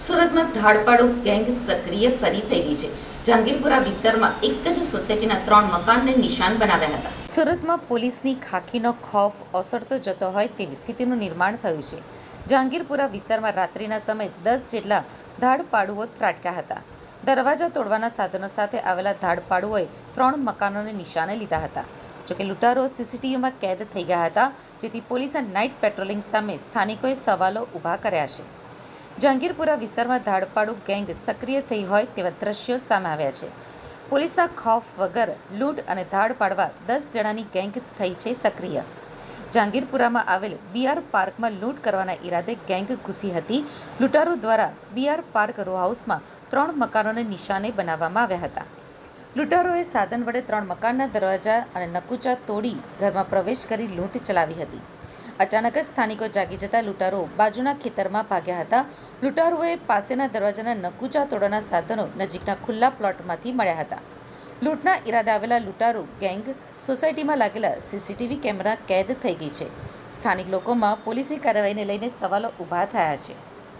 સુરતમાં ધાડપાડુ ગેંગ સક્રિય ફરી થઈ ગઈ છે. જહાંગીરપુરા વિસ્તારમાં એક જ સોસાયટીના 3 મકાનને નિશાન બનાવ્યા હતા. સુરતમાં પોલીસની ખાખીનો ખૌફ ઓસરતો જતો હોય તેવી સ્થિતિનું નિર્માણ થયું છે. જહાંગીરપુરા વિસ્તારમાં રાત્રિના સમયે 10 જેટલા ધાડપાડુઓ ત્રાટક્યા હતા. દરવાજા તોડવાના સાધનો સાથે આવેલા ધાડપાડુઓએ 3 મકાનોને નિશાને લીધા હતા. જોકે લૂંટારુઓ સીસીટીવીમાં કેદ થઈ ગયા હતા, જેથી પોલીસે નાઇટ પેટ્રોલિંગ સામે સ્થાનિકોએ સવાલો ઊભા કર્યા છે. જહાંગીરપુરા વિસ્તારમાં ધાડપાડુ ગેંગ સક્રિય થઈ હોય તેવા દ્રશ્યો સામે આવ્યા છે. પોલીસના ખૌફ વગર લૂંટ અને ધાડ પાડવા 10 જણાની ગેંગ થઈ છે સક્રિય. જહાંગીરપુરામાં આવેલ બીઆર પાર્કમાં લૂંટ કરવાના ઈરાદે ગેંગ ઘૂસી હતી. લૂંટારૂ દ્વારા બીઆર પાર્ક રો હાઉસમાં 3 મકાનોને નિશાને બનાવવામાં આવ્યા હતા. લૂંટારૂએ સાધન વડે 3 મકાનના દરવાજા અને નકુચા તોડી ઘરમાં પ્રવેશ કરી લૂંટ ચલાવી હતી. અચાનક જ સ્થાનિકો જાગી જતા લૂંટારૂઓ બાજુના ખેતરમાં ભાગ્યા હતા. લૂંટારૂઓએ પાસેના દરવાજાના નકુચા તોડવાના સાધનો નજીકના ખુલ્લા પ્લોટમાંથી મળ્યા હતા. લૂંટના ઈરાદે આવેલા લૂંટારૂ ગેંગ સોસાયટીમાં લાગેલા સીસીટીવી કેમેરા કેદ થઈ ગઈ છે. સ્થાનિક લોકોમાં પોલીસની કાર્યવાહીને લઈને સવાલો ઊભા થયા છે.